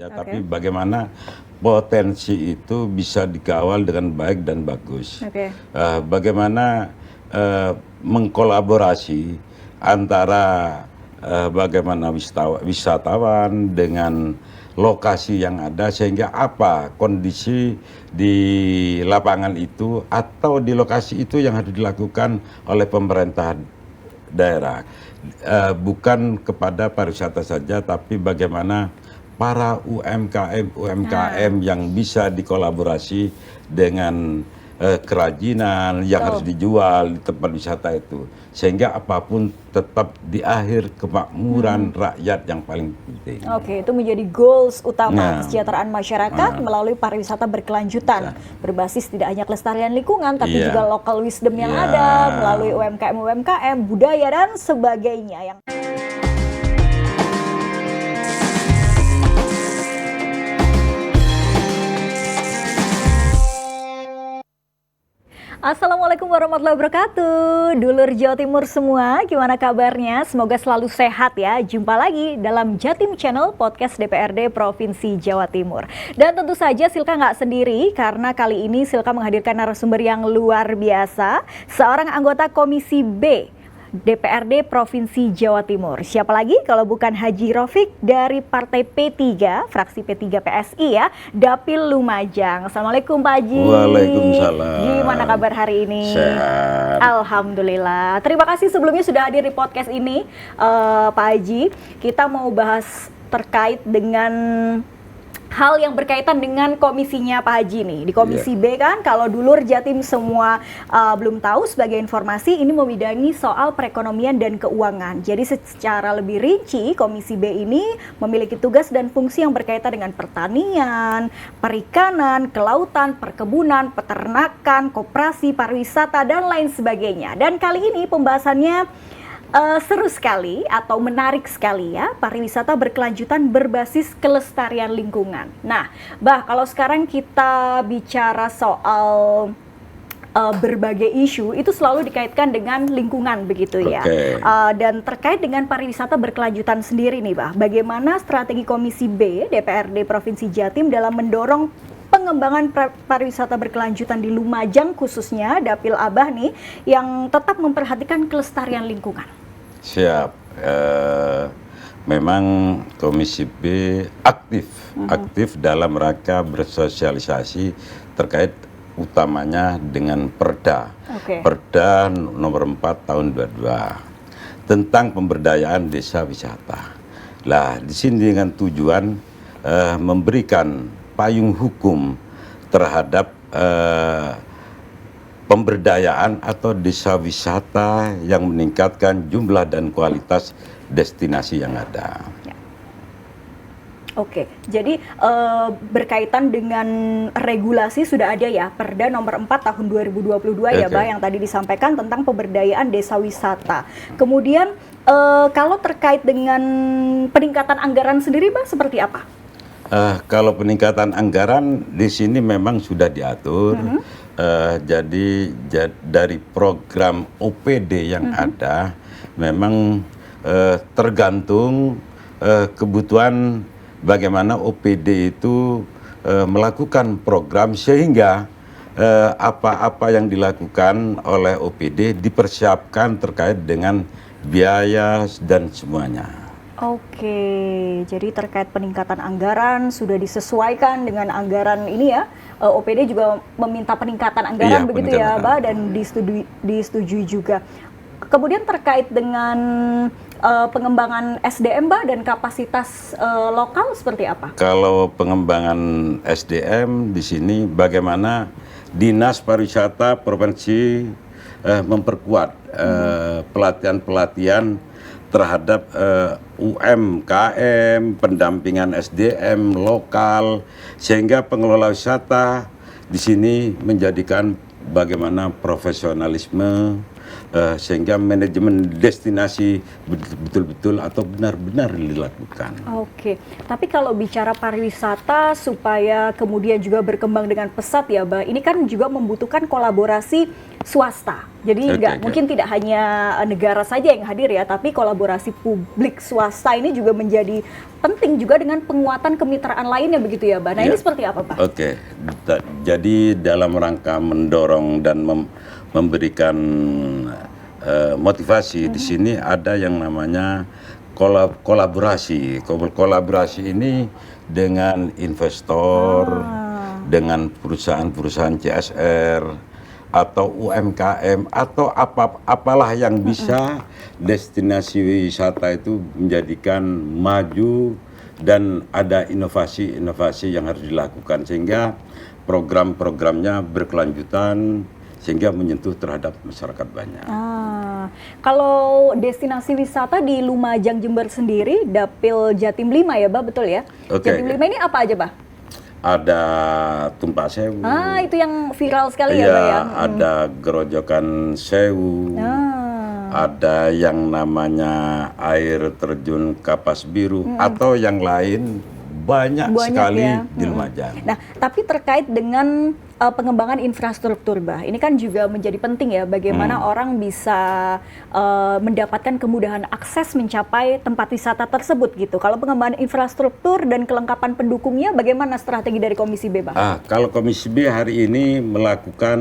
Ya, tapi bagaimana potensi itu bisa dikawal dengan baik dan bagus. Bagaimana mengkolaborasi antara bagaimana wisatawan dengan lokasi yang ada, sehingga apa kondisi di lapangan itu atau di lokasi itu yang harus dilakukan oleh pemerintah daerah. Bukan kepada pariwisata saja, tapi bagaimana para UMKM yang bisa dikolaborasi dengan kerajinan yang harus dijual di tempat wisata itu, sehingga apapun tetap di akhir kemakmuran rakyat yang paling penting. Oke, itu menjadi goals utama kesejahteraan masyarakat melalui pariwisata berkelanjutan, berbasis tidak hanya kelestarian lingkungan tapi juga local wisdom yang ada melalui UMKM, budaya dan sebagainya. Assalamualaikum warahmatullahi wabarakatuh. Dulur Jawa Timur semua, gimana kabarnya? Semoga selalu sehat ya. Jumpa lagi dalam Jatim Channel Podcast DPRD Provinsi Jawa Timur. Dan tentu saja Silka nggak sendiri, karena kali ini Silka menghadirkan narasumber yang luar biasa, seorang anggota Komisi B DPRD Provinsi Jawa Timur. Siapa lagi kalau bukan Haji Rofik dari Partai P3, fraksi P3 PSI ya, Dapil Lumajang. Assalamualaikum Pak Haji. Waalaikumsalam. Gimana kabar hari ini? Sehat. Alhamdulillah. Terima kasih sebelumnya sudah hadir di podcast ini, Pak Haji. Kita mau bahas terkait dengan hal yang berkaitan dengan komisinya Pak Haji nih. Di Komisi B kan, kalau dulur Jatim semua belum tahu, sebagai informasi ini membidangi soal perekonomian dan keuangan. Jadi secara lebih rinci, Komisi B ini memiliki tugas dan fungsi yang berkaitan dengan pertanian, perikanan, kelautan, perkebunan, peternakan, koperasi, pariwisata, dan lain sebagainya. Dan kali ini pembahasannya seru sekali atau menarik sekali ya, pariwisata berkelanjutan berbasis kelestarian lingkungan. Nah, Bah, kalau sekarang kita bicara soal berbagai isu, itu selalu dikaitkan dengan lingkungan begitu ya. Dan terkait dengan pariwisata berkelanjutan sendiri nih, Bah, bagaimana strategi Komisi B DPRD Provinsi Jatim dalam mendorong pengembangan pariwisata berkelanjutan di Lumajang, khususnya Dapil Abah nih, yang tetap memperhatikan kelestarian lingkungan? Siap. Memang Komisi B aktif dalam rangka bersosialisasi terkait utamanya dengan Perda nomor 4 tahun 22 tentang pemberdayaan desa wisata. Lah, di sini dengan tujuan memberikan payung hukum terhadap pemberdayaan atau desa wisata yang meningkatkan jumlah dan kualitas destinasi yang ada. Oke, jadi berkaitan dengan regulasi sudah ada ya, Perda nomor 4 tahun 2022 ya, Bah, yang tadi disampaikan tentang pemberdayaan desa wisata. Kemudian kalau terkait dengan peningkatan anggaran sendiri, Bah, seperti apa? Kalau peningkatan anggaran di sini memang sudah diatur. Jadi dari program OPD yang ada memang tergantung kebutuhan bagaimana OPD itu melakukan program, sehingga apa-apa yang dilakukan oleh OPD dipersiapkan terkait dengan biaya dan semuanya. Oke, jadi terkait peningkatan anggaran sudah disesuaikan dengan anggaran ini ya. OPD juga meminta peningkatan anggaran begitu ya, Bah, dan disetujui juga. Kemudian terkait dengan pengembangan SDM, Bah, dan kapasitas lokal seperti apa? Kalau pengembangan SDM di sini bagaimana Dinas Pariwisata Provinsi memperkuat pelatihan-pelatihan terhadap UMKM, pendampingan SDM lokal, sehingga pengelola wisata di sini menjadikan bagaimana profesionalisme, sehingga manajemen destinasi betul-betul atau benar-benar dilakukan. Oke, tapi kalau bicara pariwisata supaya kemudian juga berkembang dengan pesat ya, Bah, ini kan juga membutuhkan kolaborasi swasta. Jadi mungkin tidak hanya negara saja yang hadir ya, tapi kolaborasi publik swasta ini juga menjadi penting juga dengan penguatan kemitraan lainnya begitu ya, Bah. Nah, ini seperti apa, Pak? Oke, jadi dalam rangka mendorong dan memberikan motivasi di sini ada yang namanya kolaborasi. Kolaborasi ini dengan investor, dengan perusahaan-perusahaan CSR atau UMKM atau apalah yang bisa destinasi wisata itu menjadikan maju dan ada inovasi-inovasi yang harus dilakukan sehingga program-programnya berkelanjutan sehingga menyentuh terhadap masyarakat banyak. Kalau destinasi wisata di Lumajang Jember sendiri, Dapil Jatim 5 ya, Bah, betul ya? Jatim 5 ini apa aja, Bah? Ada Tumpak Sewu. Itu yang viral sekali ya, Bah, ya? Ada Gerojokan Sewu. Ada yang namanya air terjun Kapas Biru atau yang lain banyak sekali ya di Lumajang. Nah, tapi terkait dengan pengembangan infrastruktur, Bah, ini kan juga menjadi penting ya, bagaimana orang bisa mendapatkan kemudahan akses mencapai tempat wisata tersebut gitu. Kalau pengembangan infrastruktur dan kelengkapan pendukungnya, bagaimana strategi dari Komisi B, Bah? Kalau Komisi B hari ini melakukan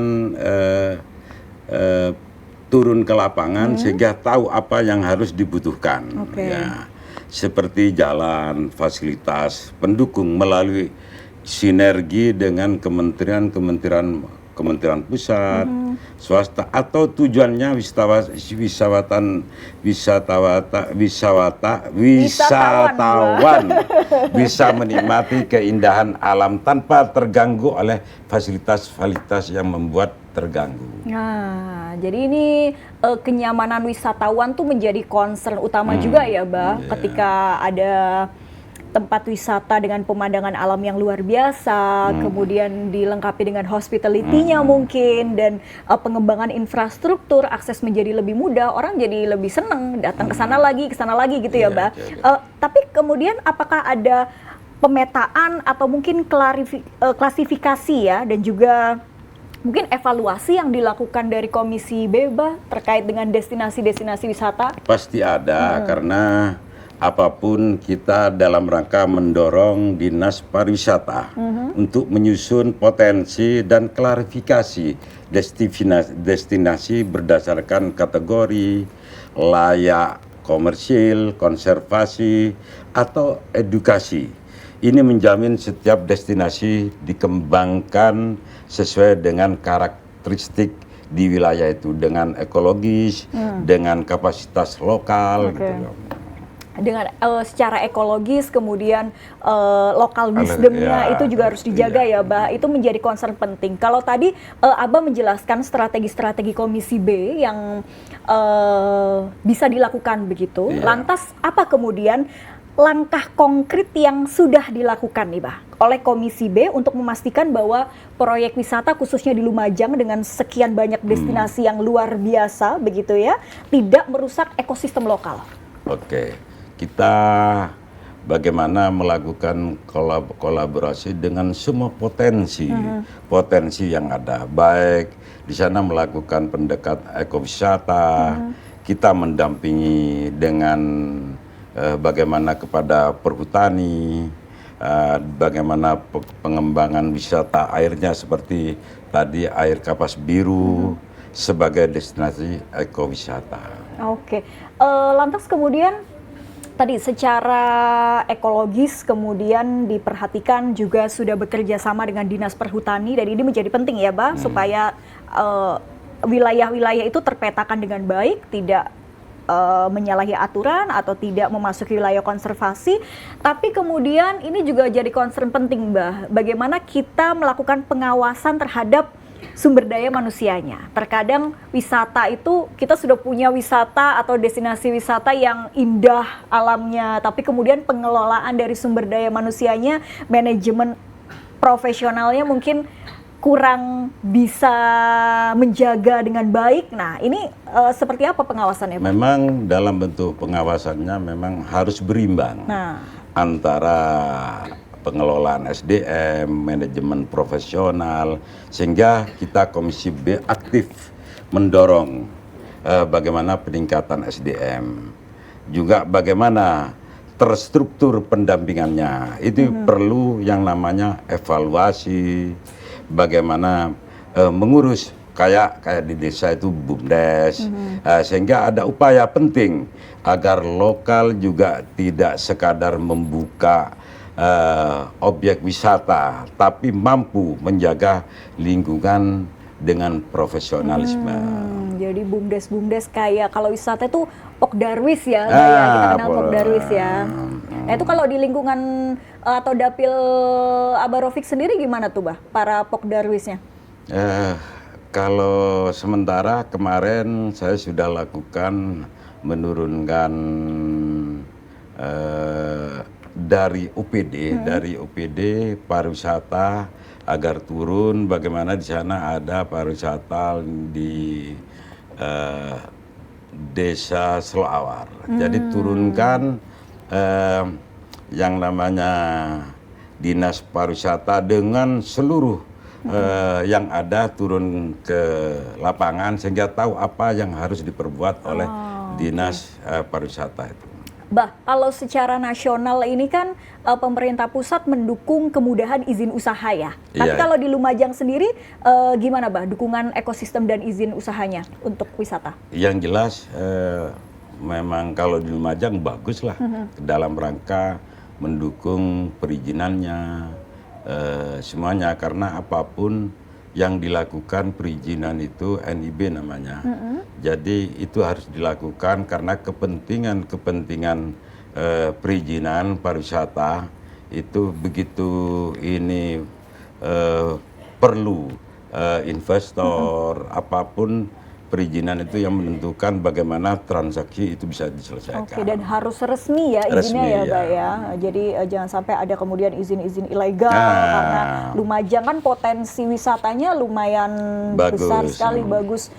turun ke lapangan sehingga tahu apa yang harus dibutuhkan. Ya, seperti jalan, fasilitas, pendukung melalui sinergi dengan kementerian pusat, swasta atau tujuannya wisatawan bisa menikmati keindahan alam tanpa terganggu oleh fasilitas-fasilitas yang membuat terganggu. Nah, jadi ini kenyamanan wisatawan tuh menjadi concern utama juga ya, Bah, ketika ada tempat wisata dengan pemandangan alam yang luar biasa, kemudian dilengkapi dengan hospitality-nya mungkin, dan pengembangan infrastruktur, akses menjadi lebih mudah, orang jadi lebih seneng datang ke sana lagi gitu ya, Bah. Tapi kemudian apakah ada pemetaan atau mungkin klasifikasi ya, dan juga mungkin evaluasi yang dilakukan dari Komisi B, Bah, terkait dengan destinasi-destinasi wisata? Pasti ada, karena apapun kita dalam rangka mendorong Dinas Pariwisata untuk menyusun potensi dan klarifikasi destinasi berdasarkan kategori layak komersil, konservasi, atau edukasi. Ini menjamin setiap destinasi dikembangkan sesuai dengan karakteristik di wilayah itu, dengan ekologis, dengan kapasitas lokal gitu. Dengan secara ekologis, kemudian lokal wisdomnya itu juga harus dijaga ya, Bah. Itu menjadi concern penting. Kalau tadi Abah menjelaskan strategi-strategi Komisi B yang bisa dilakukan begitu, lantas apa kemudian langkah konkret yang sudah dilakukan nih, Bah, oleh Komisi B untuk memastikan bahwa proyek wisata khususnya di Lumajang dengan sekian banyak destinasi yang luar biasa begitu ya, tidak merusak ekosistem lokal? Kita bagaimana melakukan kolaborasi dengan semua potensi yang ada, baik di sana melakukan pendekat ekowisata, kita mendampingi dengan bagaimana kepada perhutani, bagaimana pengembangan wisata airnya seperti tadi air Kapas Biru sebagai destinasi ekowisata. Lantas kemudian tadi secara ekologis kemudian diperhatikan juga sudah bekerja sama dengan Dinas Perhutani, dan ini menjadi penting ya, Bah, supaya wilayah-wilayah itu terpetakan dengan baik, tidak menyalahi aturan atau tidak memasuki wilayah konservasi. Tapi kemudian ini juga jadi concern penting, Bah, bagaimana kita melakukan pengawasan terhadap sumber daya manusianya. Terkadang wisata itu, kita sudah punya wisata atau destinasi wisata yang indah alamnya, tapi kemudian pengelolaan dari sumber daya manusianya, manajemen profesionalnya mungkin kurang bisa menjaga dengan baik. Nah, ini seperti apa pengawasannya, Pak? Memang dalam bentuk pengawasannya memang harus berimbang Nah, antara pengelolaan SDM, manajemen profesional, sehingga kita Komisi B aktif mendorong bagaimana peningkatan SDM, juga bagaimana terstruktur pendampingannya. Itu perlu yang namanya evaluasi, bagaimana mengurus kayak di desa itu BUMDes, sehingga ada upaya penting agar lokal juga tidak sekadar membuka objek wisata, tapi mampu menjaga lingkungan dengan profesionalisme. Jadi BUMDes kayak kalau wisata itu Pokdarwis ya, Mbak ya, kita kenal Pokdarwis ya. Nah, itu kalau di lingkungan atau dapil Abah Raufik sendiri gimana tuh, Bah, para Pokdarwisnya? Kalau sementara kemarin saya sudah lakukan menurunkan dari UPD pariwisata agar turun, bagaimana di sana ada pariwisata di desa Selawar. Jadi turunkan yang namanya dinas pariwisata dengan seluruh yang ada, turun ke lapangan sehingga tahu apa yang harus diperbuat oleh dinas pariwisata itu. Bah, kalau secara nasional ini kan pemerintah pusat mendukung kemudahan izin usaha ya. Tapi kalau di Lumajang sendiri gimana, Bah, dukungan ekosistem dan izin usahanya untuk wisata? Yang jelas memang kalau di Lumajang bagus lah dalam rangka mendukung perizinannya semuanya, karena apapun yang dilakukan perizinan itu NIB namanya. Jadi itu harus dilakukan karena kepentingan perizinan pariwisata itu begitu ini perlu investor, apapun perizinan itu yang menentukan bagaimana transaksi itu bisa diselesaikan. Oke, dan harus resmi ya izinnya ya, Mbak ya. Jadi jangan sampai ada kemudian izin-izin ilegal, karena Lumajang kan potensi wisatanya lumayan besar sekali, bagus.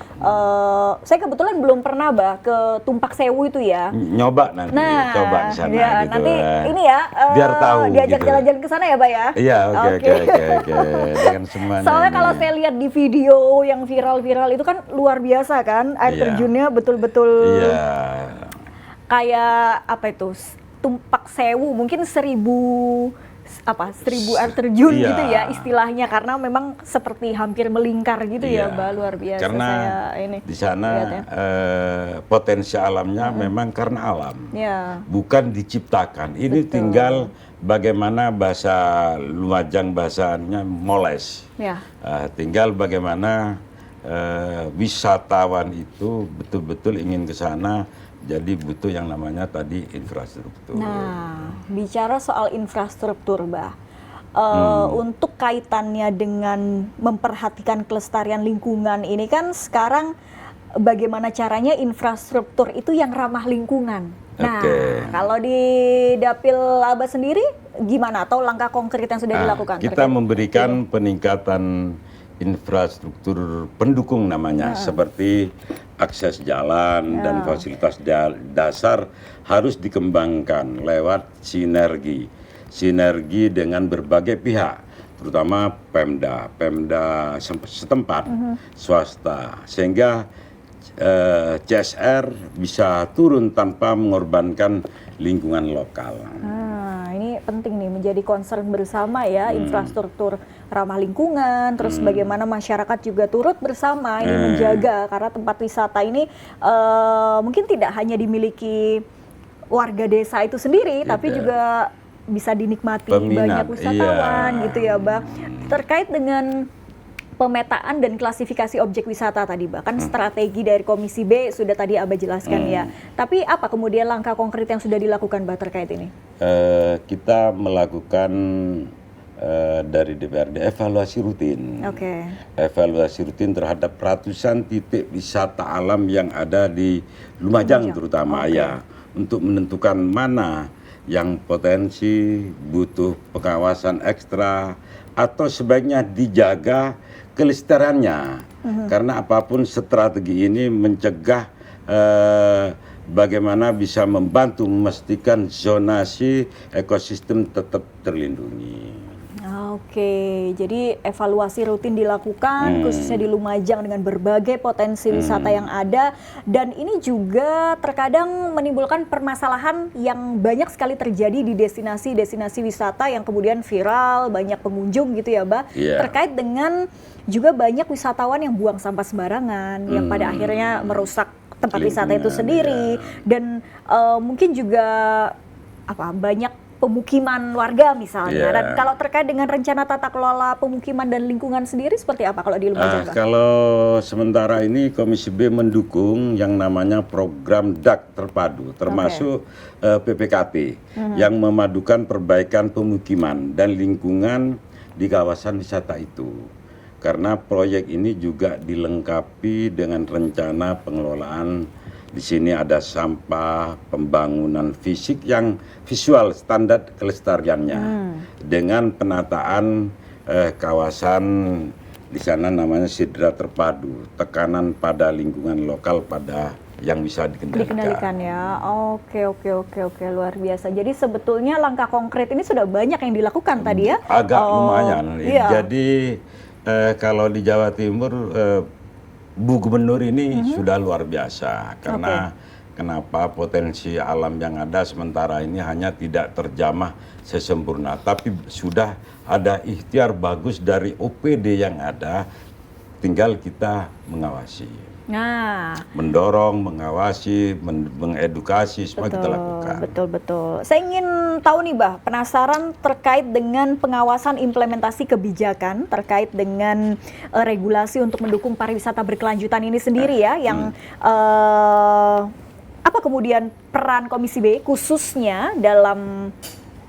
Saya kebetulan belum pernah, Mbak, ke Tumpak Sewu itu ya. Nyoba nanti, coba di sana ya, gitu. Nanti ini ya, biar tahu diajak gitu. jalan-jalan ke sana ya, Mbak ya. Iya, oke. Dengan semuanya. Soalnya ini. kalau saya lihat di video yang viral-viral itu kan luar biasa kan, air terjunnya betul-betul kayak apa itu, Tumpak Sewu, mungkin 1000 air terjun gitu ya istilahnya, karena memang seperti hampir melingkar gitu ya, Mbak, luar biasa. Karena saya ini di sana potensi alamnya memang karena alam, bukan diciptakan. Ini tinggal bagaimana bahasa Lumajang bahasanya moles. Tinggal bagaimana wisatawan itu betul-betul ingin ke sana, jadi butuh yang namanya tadi infrastruktur. Nah, bicara soal infrastruktur, Mbak, untuk kaitannya dengan memperhatikan kelestarian lingkungan ini kan sekarang bagaimana caranya infrastruktur itu yang ramah lingkungan. Nah, kalau di Dapil Abah sendiri gimana, atau langkah konkret yang sudah dilakukan? Kita memberikan peningkatan infrastruktur pendukung namanya, seperti akses jalan dan fasilitas dasar harus dikembangkan lewat sinergi dengan berbagai pihak, terutama Pemda setempat, swasta, sehingga CSR bisa turun tanpa mengorbankan lingkungan lokal. Ini penting nih, menjadi concern bersama ya, infrastruktur ramah lingkungan, terus bagaimana masyarakat juga turut bersama ini menjaga, karena tempat wisata ini mungkin tidak hanya dimiliki warga desa itu sendiri, tapi juga bisa dinikmati banyak wisatawan gitu ya, Mbak. Terkait dengan pemetaan dan klasifikasi objek wisata tadi, bahkan strategi dari Komisi B sudah tadi Abah jelaskan ya. Tapi apa kemudian langkah konkret yang sudah dilakukan, Mbak, terkait ini? Kita melakukan dari DPRD evaluasi rutin. Evaluasi rutin terhadap ratusan titik wisata alam yang ada di Lumajang terutama ya, untuk menentukan mana yang potensi butuh pengawasan ekstra atau sebaiknya dijaga kelestariannya. Karena apapun strategi ini mencegah bagaimana bisa membantu memastikan zonasi ekosistem tetap terlindungi. Oke, jadi evaluasi rutin dilakukan khususnya di Lumajang dengan berbagai potensi wisata yang ada, dan ini juga terkadang menimbulkan permasalahan yang banyak sekali terjadi di destinasi-destinasi wisata yang kemudian viral, banyak pengunjung gitu ya, Mbak. Terkait dengan juga banyak wisatawan yang buang sampah sembarangan yang pada akhirnya merusak tempat wisata itu sendiri, dan mungkin juga banyak pemukiman warga misalnya. Dan kalau terkait dengan rencana tata kelola pemukiman dan lingkungan sendiri seperti apa kalau di Lumajang? Kalau sementara ini Komisi B mendukung yang namanya program DAK terpadu, termasuk PPKT yang memadukan perbaikan pemukiman dan lingkungan di kawasan wisata itu. Karena proyek ini juga dilengkapi dengan rencana pengelolaan. Di sini ada sampah, pembangunan fisik yang visual standar kelestariannya, dengan penataan kawasan di sana namanya sidra terpadu, tekanan pada lingkungan lokal pada yang bisa dikendalikan ya. Oke, luar biasa. Jadi sebetulnya langkah konkret ini sudah banyak yang dilakukan tadi ya. Agak lumayan. Jadi kalau di Jawa Timur Bu Gubernur ini sudah luar biasa, karena kenapa potensi alam yang ada sementara ini hanya tidak terjamah sesempurna, tapi sudah ada ikhtiar bagus dari OPD yang ada, tinggal kita mengawasi. Mendorong, mengawasi, mengedukasi, semua kita lakukan. Betul. Saya ingin tahu nih, Bah, penasaran terkait dengan pengawasan implementasi kebijakan terkait dengan regulasi untuk mendukung pariwisata berkelanjutan ini sendiri ya, yang apa kemudian peran Komisi B khususnya dalam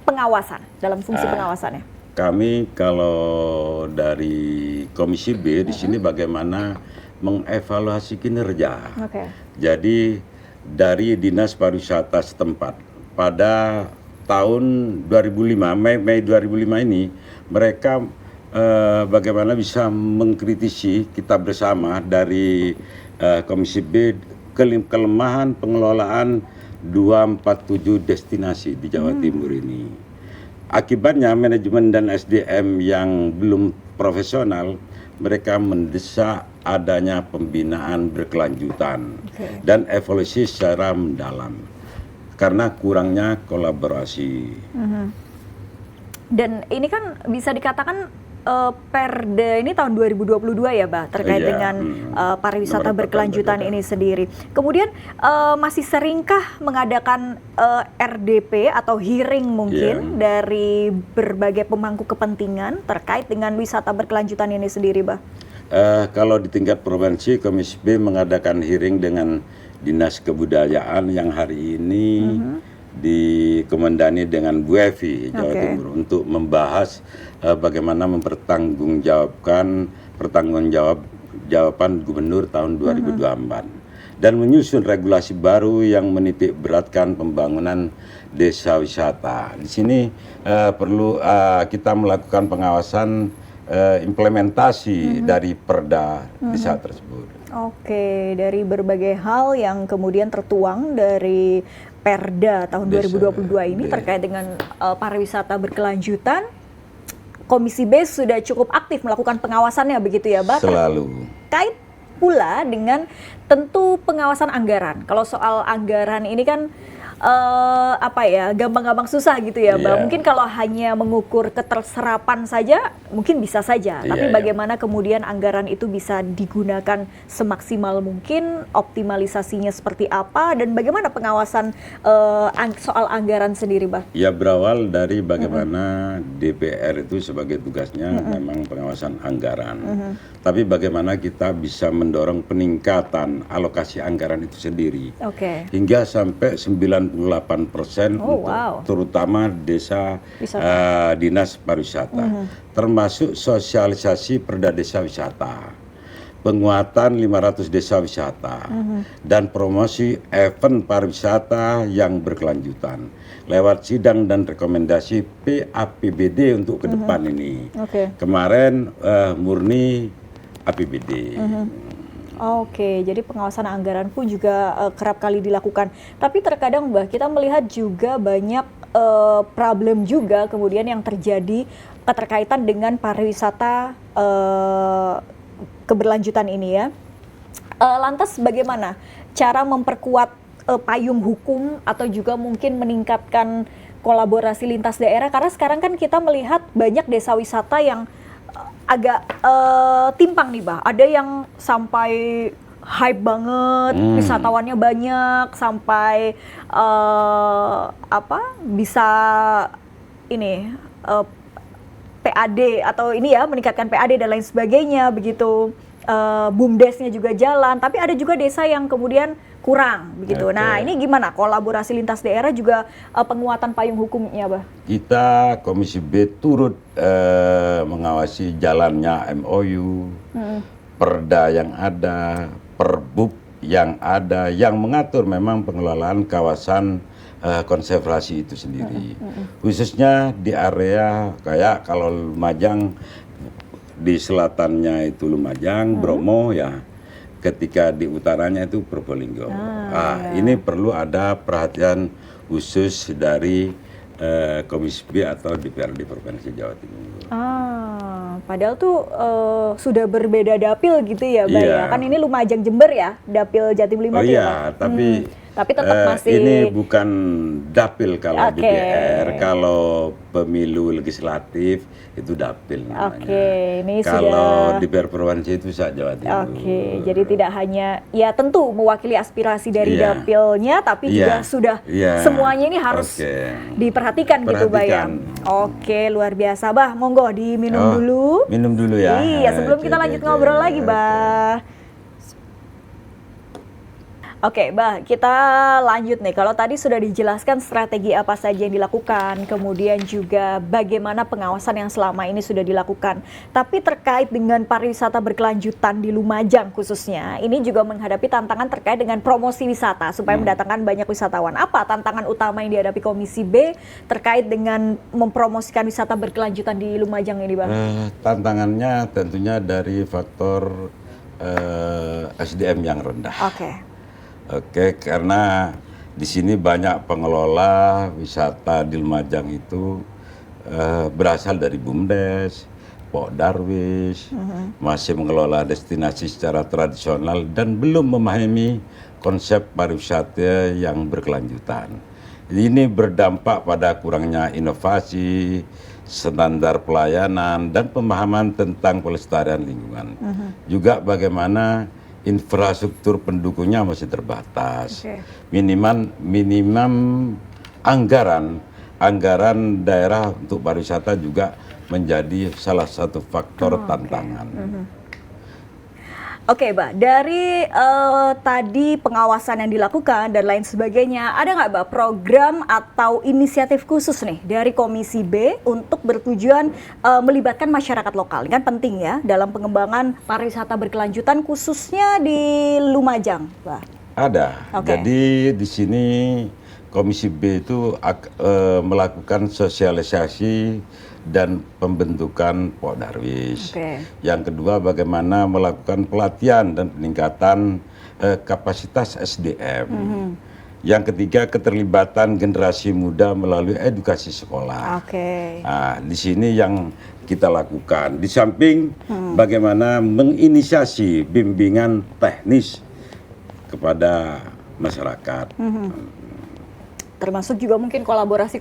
pengawasan, dalam fungsi pengawasannya? Kami kalau dari Komisi B di sini bagaimana mengevaluasi kinerja. Jadi dari Dinas Pariwisata setempat pada tahun 2005, Mei 2005 ini mereka bagaimana bisa mengkritisi kita bersama dari Komisi B kelemahan pengelolaan 247 destinasi di Jawa Timur ini. Akibatnya manajemen dan SDM yang belum profesional, mereka mendesak adanya pembinaan berkelanjutan dan evaluasi secara mendalam karena kurangnya kolaborasi. Dan ini kan bisa dikatakan Perda ini tahun 2022 ya, Bah, terkait dengan pariwisata berkelanjutan ini sendiri. Kemudian masih seringkah mengadakan RDP atau hearing mungkin dari berbagai pemangku kepentingan terkait dengan wisata berkelanjutan ini sendiri, Bah? Kalau di tingkat provinsi, Komisi B mengadakan hearing dengan Dinas Kebudayaan yang hari ini dikomandani dengan Bu Evi Jawa Timur untuk membahas bagaimana mempertanggungjawabkan pertanggungjawaban Gubernur tahun 2024 dan menyusun regulasi baru yang menitik beratkan pembangunan desa wisata. Di sini perlu kita melakukan pengawasan implementasi dari perda desa tersebut. Dari berbagai hal yang kemudian tertuang dari Perda tahun 2022 ini terkait dengan pariwisata berkelanjutan, Komisi B sudah cukup aktif melakukan pengawasannya begitu ya, Bah? Selalu. Kait pula dengan tentu pengawasan anggaran. Kalau soal anggaran ini kan gampang-gampang susah gitu ya, Mbak. Mungkin kalau hanya mengukur keterserapan saja mungkin bisa saja, tapi bagaimana kemudian anggaran itu bisa digunakan semaksimal mungkin, optimalisasinya seperti apa, dan bagaimana pengawasan soal anggaran sendiri, Mbak? Ya, berawal dari bagaimana DPR itu sebagai tugasnya memang pengawasan anggaran. Tapi bagaimana kita bisa mendorong peningkatan alokasi anggaran itu sendiri. Hingga sampai 98% terutama desa dinas pariwisata, termasuk sosialisasi perda desa wisata. penguatan 500 desa wisata dan promosi event pariwisata yang berkelanjutan lewat sidang dan rekomendasi PAPBD untuk ke depan ini. Kemarin murni APBD. Oke, jadi pengawasan anggaran pun juga kerap kali dilakukan. Tapi terkadang Mbah, kita melihat juga banyak problem juga kemudian yang terjadi keterkaitan dengan pariwisata keberlanjutan ini ya. Lantas bagaimana cara memperkuat payung hukum atau juga mungkin meningkatkan kolaborasi lintas daerah? Karena sekarang kan kita melihat banyak desa wisata yang agak timpang nih Bah. Ada yang sampai hype banget, wisatawannya banyak, sampai bisa ini PAD atau ini ya meningkatkan PAD dan lain sebagainya begitu. BUMDesnya juga jalan, tapi ada juga desa yang kemudian kurang begitu. Nah, ini gimana kolaborasi lintas daerah juga penguatan payung hukumnya, Bah? Kita Komisi B turut mengawasi jalannya MOU, Perda yang ada, Perbub yang ada, yang mengatur memang pengelolaan kawasan konservasi itu sendiri. Khususnya di area kayak kalau Lumajang, di selatannya itu Lumajang, Bromo ya. Ketika di utaranya itu Probolinggo. Ini perlu ada perhatian khusus dari Komisi B atau DPRD Provinsi Jawa Timur. Padahal tuh sudah berbeda dapil gitu ya, Mbak ya. Kan ini Lumajang Jember ya, dapil Jatim Lima tuh ya, Mbak? Tapi tetap masih ini bukan dapil kalau DPR, kalau pemilu legislatif itu dapil namanya. Ini kalau DPR provinsi itu Jawa Timur. Jadi tidak hanya ya tentu mewakili aspirasi dari dapilnya, tapi juga sudah semuanya ini harus diperhatikan gitu, Mbak ya. Luar biasa, Bah. Monggo diminum dulu. Minum dulu ya. Iya, sebelum kita lanjut ngobrol lagi, Bah. Bah, kita lanjut nih. Kalau tadi sudah dijelaskan strategi apa saja yang dilakukan, kemudian juga bagaimana pengawasan yang selama ini sudah dilakukan. Tapi terkait dengan pariwisata berkelanjutan di Lumajang khususnya, ini juga menghadapi tantangan terkait dengan promosi wisata supaya mendatangkan banyak wisatawan. Apa tantangan utama yang dihadapi Komisi B terkait dengan mempromosikan wisata berkelanjutan di Lumajang ini, Bang? Tantangannya tentunya dari faktor SDM yang rendah. Karena di sini banyak pengelola wisata di Lumajang itu berasal dari BUMDes, Pok Darwis, masih mengelola destinasi secara tradisional dan belum memahami konsep pariwisata yang berkelanjutan. Ini berdampak pada kurangnya inovasi, standar pelayanan, dan pemahaman tentang pelestarian lingkungan. Juga bagaimana infrastruktur pendukungnya masih terbatas. Minimum anggaran daerah untuk pariwisata juga menjadi salah satu faktor tantangan. Mbak, dari tadi pengawasan yang dilakukan dan lain sebagainya, ada nggak Mbak program atau inisiatif khusus nih dari Komisi B untuk bertujuan melibatkan masyarakat lokal? Ini kan penting ya dalam pengembangan pariwisata berkelanjutan khususnya di Lumajang, Mbak. Ada. Jadi di sini Komisi B itu melakukan sosialisasi dan pembentukan Pok Darwis. Yang kedua, bagaimana melakukan pelatihan dan peningkatan kapasitas SDM. Yang ketiga, keterlibatan generasi muda melalui edukasi sekolah. Di sini yang kita lakukan. Di samping bagaimana menginisiasi bimbingan teknis kepada masyarakat. Termasuk juga mungkin kolaborasi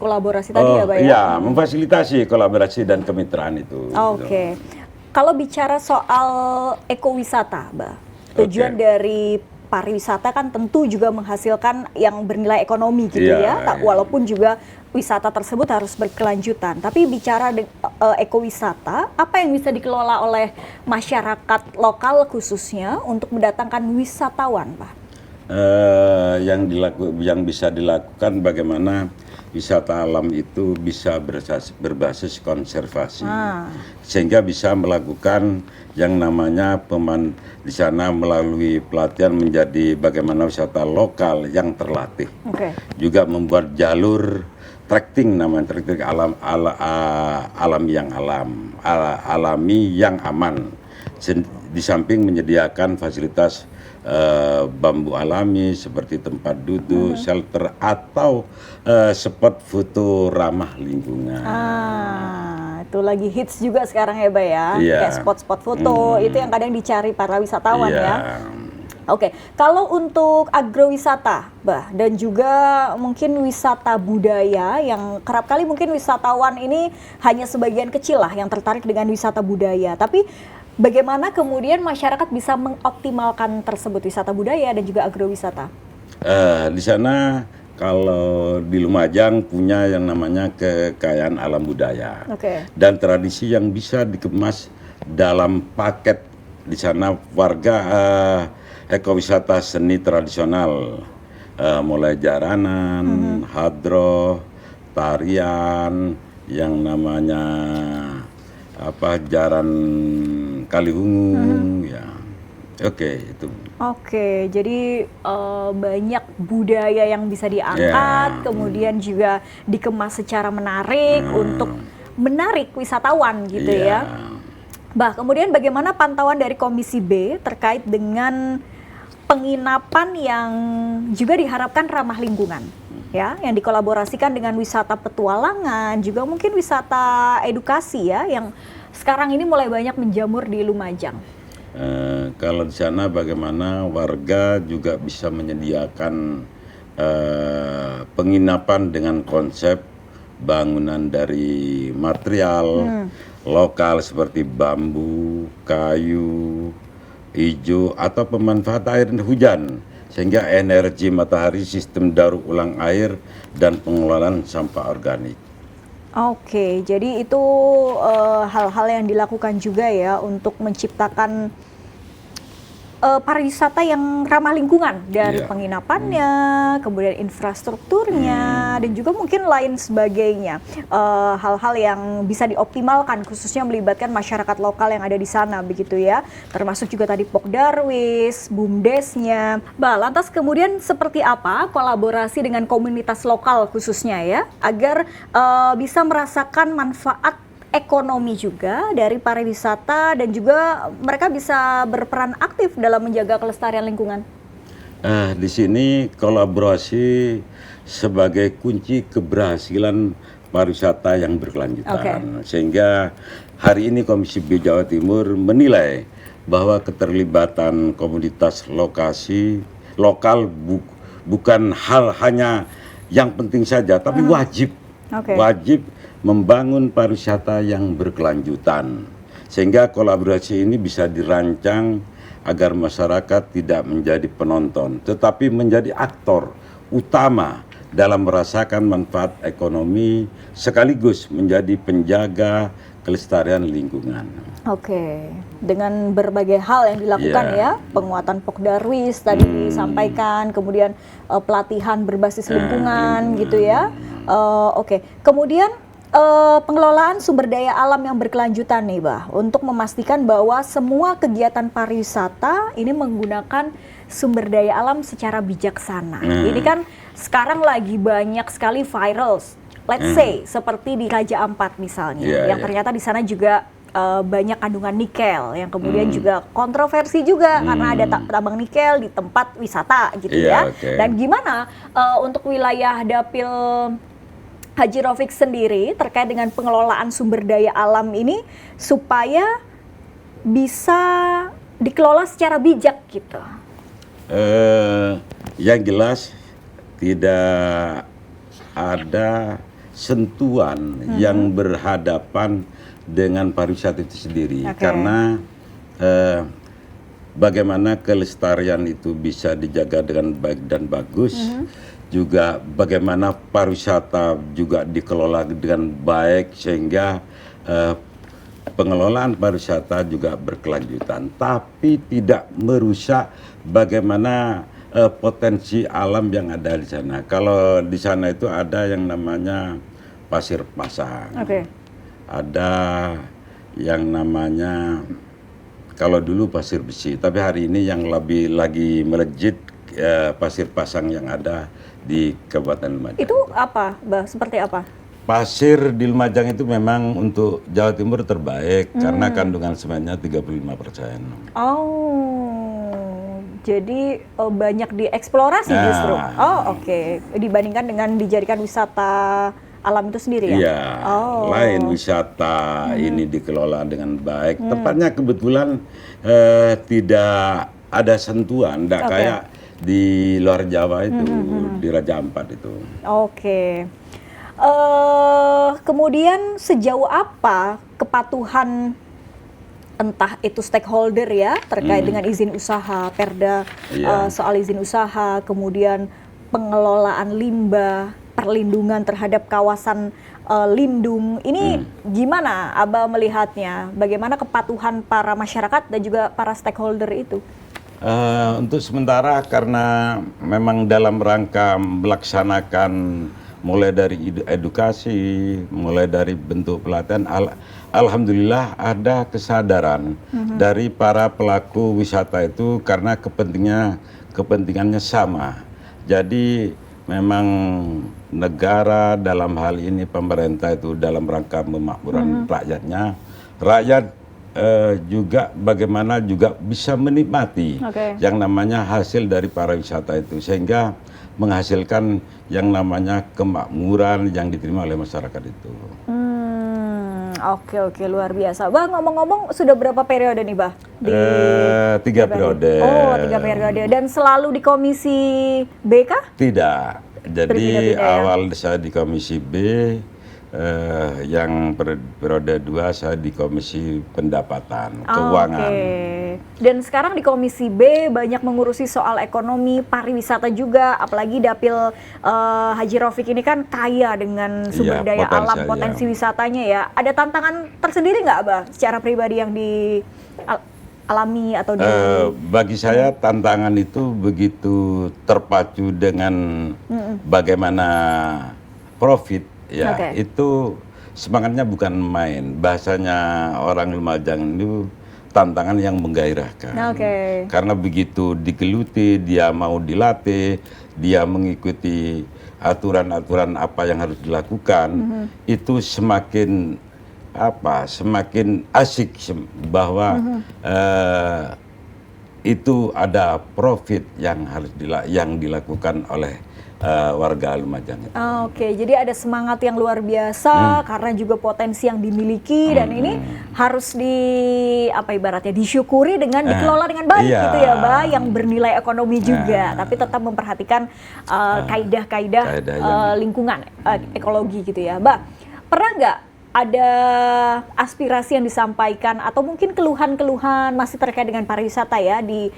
tadi ya, Pak ya? Iya, memfasilitasi kolaborasi dan kemitraan itu. Kalau bicara soal ekowisata, Mbak, tujuan dari pariwisata kan tentu juga menghasilkan yang bernilai ekonomi gitu walaupun juga wisata tersebut harus berkelanjutan. Tapi bicara ekowisata, apa yang bisa dikelola oleh masyarakat lokal khususnya untuk mendatangkan wisatawan, Pak? yang bisa dilakukan bagaimana wisata alam itu bisa berbasis konservasi, sehingga bisa melakukan yang namanya di sana melalui pelatihan menjadi bagaimana wisata lokal yang terlatih. Juga membuat jalur trekking, namanya trekking alami yang aman. Di samping menyediakan fasilitas bambu alami seperti tempat duduk, shelter, atau spot foto ramah lingkungan. Itu lagi hits juga sekarang ya, Bah ya. Kayak spot-spot foto itu yang kadang dicari para wisatawan ya. Oke, kalau untuk agrowisata, Bah, dan juga mungkin wisata budaya yang kerap kali mungkin wisatawan ini hanya sebagian kecil lah yang tertarik dengan wisata budaya. Tapi bagaimana kemudian masyarakat bisa mengoptimalkan tersebut, wisata budaya dan juga agrowisata? Di sana kalau di Lumajang punya yang namanya kekayaan alam budaya dan tradisi yang bisa dikemas dalam paket. Di sana warga ekowisata seni tradisional, mulai jaranan, hadroh, tarian, yang namanya jaran Kalihungu, ya. Itu. Jadi banyak budaya yang bisa diangkat, kemudian juga dikemas secara menarik untuk menarik wisatawan gitu ya. Bah, kemudian bagaimana pantauan dari Komisi B terkait dengan penginapan yang juga diharapkan ramah lingkungan, ya, yang dikolaborasikan dengan wisata petualangan, juga mungkin wisata edukasi ya, yang sekarang ini mulai banyak menjamur di Lumajang. Kalau di sana bagaimana warga juga bisa menyediakan penginapan dengan konsep bangunan dari material lokal seperti bambu, kayu, hijau, atau pemanfaat air hujan, sehingga energi matahari, sistem daur ulang air, dan pengelolaan sampah organik. Jadi itu hal-hal yang dilakukan juga ya untuk menciptakan pariwisata yang ramah lingkungan, dari penginapannya, kemudian infrastrukturnya, dan juga mungkin lain sebagainya. Hal-hal yang bisa dioptimalkan khususnya melibatkan masyarakat lokal yang ada di sana begitu ya. Termasuk juga tadi Pokdarwis, BUMDesnya. Bah, lantas kemudian seperti apa kolaborasi dengan komunitas lokal khususnya ya, agar bisa merasakan manfaat ekonomi juga dari pariwisata dan juga mereka bisa berperan aktif dalam menjaga kelestarian lingkungan? Di sini kolaborasi sebagai kunci keberhasilan pariwisata yang berkelanjutan. Sehingga hari ini Komisi B Jawa Timur menilai bahwa keterlibatan komunitas lokal bukan hal hanya yang penting saja, tapi wajib membangun pariwisata yang berkelanjutan, sehingga kolaborasi ini bisa dirancang agar masyarakat tidak menjadi penonton, tetapi menjadi aktor utama dalam merasakan manfaat ekonomi, sekaligus menjadi penjaga kelestarian lingkungan. Dengan berbagai hal yang dilakukan ya, penguatan Pokdarwis tadi disampaikan, kemudian pelatihan berbasis lingkungan gitu ya. Kemudian pengelolaan sumber daya alam yang berkelanjutan nih, Bah, untuk memastikan bahwa semua kegiatan pariwisata ini menggunakan sumber daya alam secara bijaksana. Ini kan sekarang lagi banyak sekali viral, let's say seperti di Raja Ampat misalnya, yang ternyata di sana juga banyak kandungan nikel, yang kemudian juga kontroversi juga karena ada tambang nikel di tempat wisata gitu ya. Dan gimana untuk wilayah Dapil Haji Raufik sendiri terkait dengan pengelolaan sumber daya alam ini supaya bisa dikelola secara bijak gitu? Yang jelas tidak ada sentuhan yang berhadapan dengan pariwisata itu sendiri, karena bagaimana kelestarian itu bisa dijaga dengan baik dan bagus, juga bagaimana pariwisata juga dikelola dengan baik sehingga pengelolaan pariwisata juga berkelanjutan, tapi tidak merusak bagaimana potensi alam yang ada di sana. Kalau di sana itu ada yang namanya pasir pasang, Oke. ada yang namanya kalau dulu pasir besi, tapi hari ini yang lebih lagi melejit pasir pasang yang ada di Kabupaten Lumajang. Itu apa, Mbak? Seperti apa? Pasir di Lumajang itu memang untuk Jawa Timur terbaik karena kandungan semennya 35%. Oh, jadi banyak dieksplorasi Nah. justru. Oh, oke. Dibandingkan dengan dijadikan wisata alam itu sendiri ya? Iya, Oh. lain wisata ini dikelola dengan baik. Tempatnya kebetulan tidak ada sentuhan, tidak Oke. kayak di luar Jawa itu, di Raja Ampat itu. Oke. Kemudian sejauh apa kepatuhan entah itu stakeholder ya terkait dengan izin usaha, Perda Iya. soal izin usaha, kemudian pengelolaan limbah, perlindungan terhadap kawasan lindung. Ini gimana Abah melihatnya? Bagaimana kepatuhan para masyarakat dan juga para stakeholder itu? Untuk sementara karena memang dalam rangka melaksanakan mulai dari edukasi, mulai dari bentuk pelatihan, alhamdulillah ada kesadaran dari para pelaku wisata itu karena kepentingannya sama. Jadi memang negara dalam hal ini pemerintah itu dalam rangka memakmurkan rakyatnya, rakyat juga bagaimana juga bisa menikmati Oke. yang namanya hasil dari para wisata itu sehingga menghasilkan yang namanya kemakmuran yang diterima oleh masyarakat itu. Oke, luar biasa. Bah, ngomong-ngomong sudah berapa periode nih, Bah? 3 periode. Oh, 3 periode. Dan selalu di Komisi B kah? Tidak. Jadi Berbeda-beda ya? awal saya di Komisi B, yang periode 2 saya di Komisi Pendapatan Keuangan. Oke. Dan sekarang di Komisi B banyak mengurusi soal ekonomi, pariwisata juga, apalagi Dapil Haji Raufik ini kan kaya dengan sumber Iya, daya alam, potensialnya. potensi wisatanya ya. Ada tantangan tersendiri nggak, Abah, secara pribadi yang alami atau di... Bagi saya tantangan itu begitu terpacu dengan bagaimana profit ya. Oke. Itu semangatnya bukan main. Bahasanya orang Lumajang itu tantangan yang menggairahkan. Oke. Karena begitu digeluti, dia mau dilatih, dia mengikuti aturan-aturan apa yang harus dilakukan, itu semakin semakin asik bahwa itu ada profit yang harus yang dilakukan oleh warga Lumajang itu. Oke, jadi ada semangat yang luar biasa karena juga potensi yang dimiliki dan ini harus ibaratnya disyukuri dengan dikelola dengan baik iya. gitu ya, Mbak, yang bernilai ekonomi juga, tapi tetap memperhatikan kaidah-kaidah Kaidah yang- lingkungan, ekologi gitu ya, Mbak. Pernah nggak ada aspirasi yang disampaikan atau mungkin keluhan-keluhan masih terkait dengan pariwisata ya di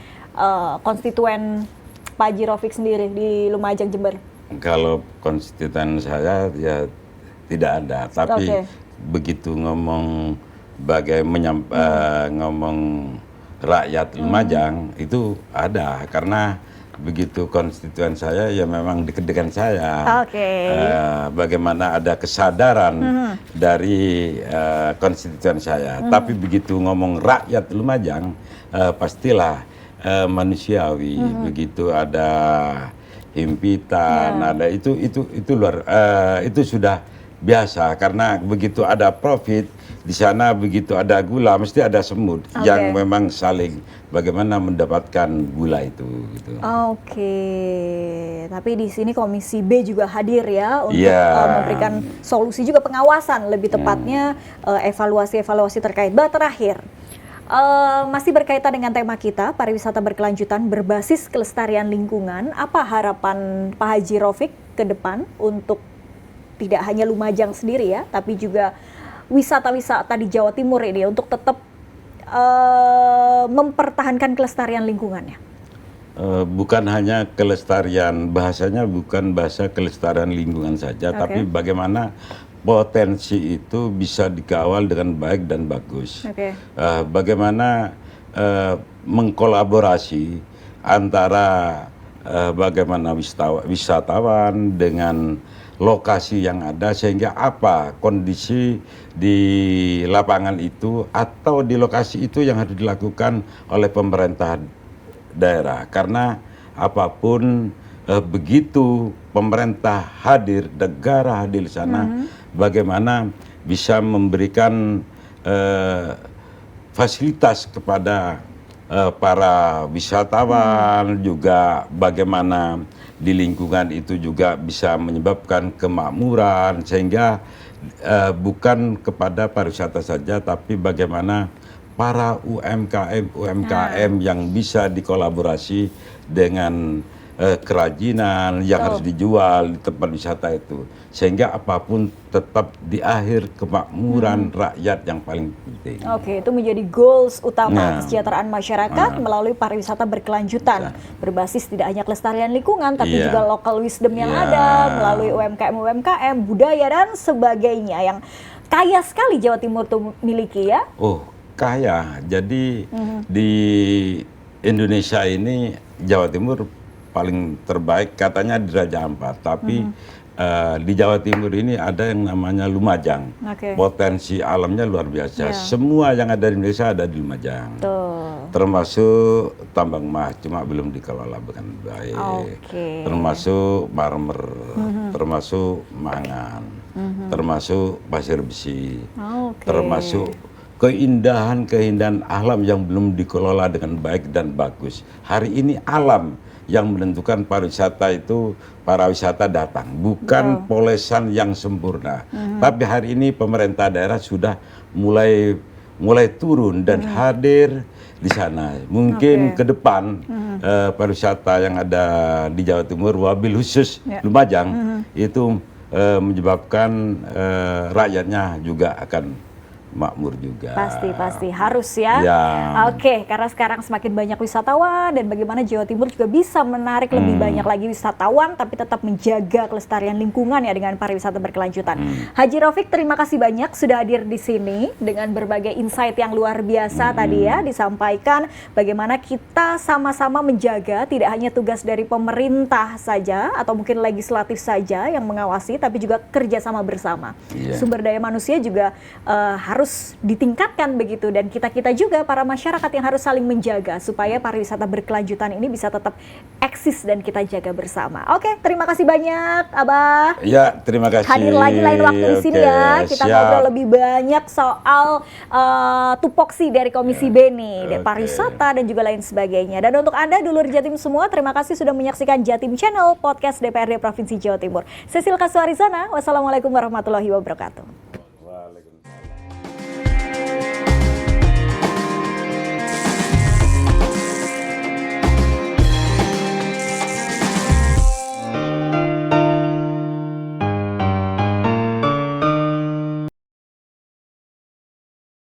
konstituen Pak Haji Raufik sendiri di Lumajang, Jember? Kalau konstituen saya ya tidak ada, tapi Oke. begitu ngomong ngomong rakyat Lumajang itu ada karena begitu konstituen saya ya memang dekat-dekat saya. Oke. Bagaimana ada kesadaran dari konstituen saya, tapi begitu ngomong rakyat Lumajang pastilah manusiawi, begitu ada himpitan, ada itu itu sudah biasa karena begitu ada profit di sana, begitu ada gula mesti ada semut yang memang saling bagaimana mendapatkan gula itu gitu. Oke, tapi di sini Komisi B juga hadir ya untuk memberikan solusi juga pengawasan lebih tepatnya evaluasi-evaluasi terkait. Terakhir, masih berkaitan dengan tema kita pariwisata berkelanjutan berbasis kelestarian lingkungan. Apa harapan Pak Haji Raufik ke depan untuk tidak hanya Lumajang sendiri ya, tapi juga wisata-wisata di Jawa Timur ini untuk tetap mempertahankan kelestarian lingkungannya? Bukan hanya kelestarian, bahasanya bukan bahasa kelestarian lingkungan saja, tapi bagaimana potensi itu bisa dikawal dengan baik dan bagus. Bagaimana mengkolaborasi antara bagaimana wisatawan dengan lokasi yang ada, sehingga apa kondisi di lapangan itu atau di lokasi itu yang harus dilakukan oleh pemerintah daerah. Karena apapun begitu pemerintah hadir, negara hadir di sana, bagaimana bisa memberikan fasilitas kepada para wisatawan, juga bagaimana di lingkungan itu juga bisa menyebabkan kemakmuran, sehingga bukan kepada pariwisata saja, tapi bagaimana para UMKM yang bisa dikolaborasi dengan kerajinan yang harus dijual di tempat wisata itu, sehingga apapun tetap di akhir kemakmuran rakyat yang paling penting. Oke, itu menjadi goals utama kesejahteraan masyarakat melalui pariwisata berkelanjutan, berbasis tidak hanya kelestarian lingkungan, tapi juga local wisdom yang ada melalui UMKM, budaya dan sebagainya yang kaya sekali Jawa Timur tuh miliki ya. Oh, kaya. Jadi di Indonesia ini Jawa Timur paling terbaik katanya di Raja Ampat, tapi di Jawa Timur ini ada yang namanya Lumajang. Potensi alamnya luar biasa. Semua yang ada di Indonesia ada di Lumajang. Termasuk tambang emas, cuma belum dikelola dengan baik. Termasuk marmer, termasuk mangan, termasuk pasir besi, termasuk keindahan alam yang belum dikelola dengan baik dan bagus. Hari ini alam yang menentukan pariwisata itu, para wisata datang, bukan polesan yang sempurna. Tapi hari ini pemerintah daerah sudah mulai turun dan hadir di sana. Mungkin ke depan pariwisata yang ada di Jawa Timur, wabil khusus Lumajang, itu menyebabkan rakyatnya juga akan makmur juga. Pasti harus ya. Oke, karena sekarang semakin banyak wisatawan dan bagaimana Jawa Timur juga bisa menarik lebih banyak lagi wisatawan tapi tetap menjaga kelestarian lingkungan ya dengan pariwisata berkelanjutan. Haji Raufik, terima kasih banyak sudah hadir di sini dengan berbagai insight yang luar biasa tadi ya, disampaikan bagaimana kita sama-sama menjaga tidak hanya tugas dari pemerintah saja atau mungkin legislatif saja yang mengawasi, tapi juga kerjasama bersama. Sumber daya manusia juga harus ditingkatkan begitu, dan kita juga para masyarakat yang harus saling menjaga supaya pariwisata berkelanjutan ini bisa tetap eksis dan kita jaga bersama. Oke, terima kasih banyak Abah. Ya, terima kasih. Hadir lagi lain waktu di sini ya. Kita ngobrol lebih banyak soal tupoksi dari Komisi B nih, dari pariwisata dan juga lain sebagainya. Dan untuk Anda dulur Jatim semua, terima kasih sudah menyaksikan Jatim Channel, podcast DPRD Provinsi Jawa Timur. Cecil Kasuarizana, wassalamualaikum warahmatullahi wabarakatuh.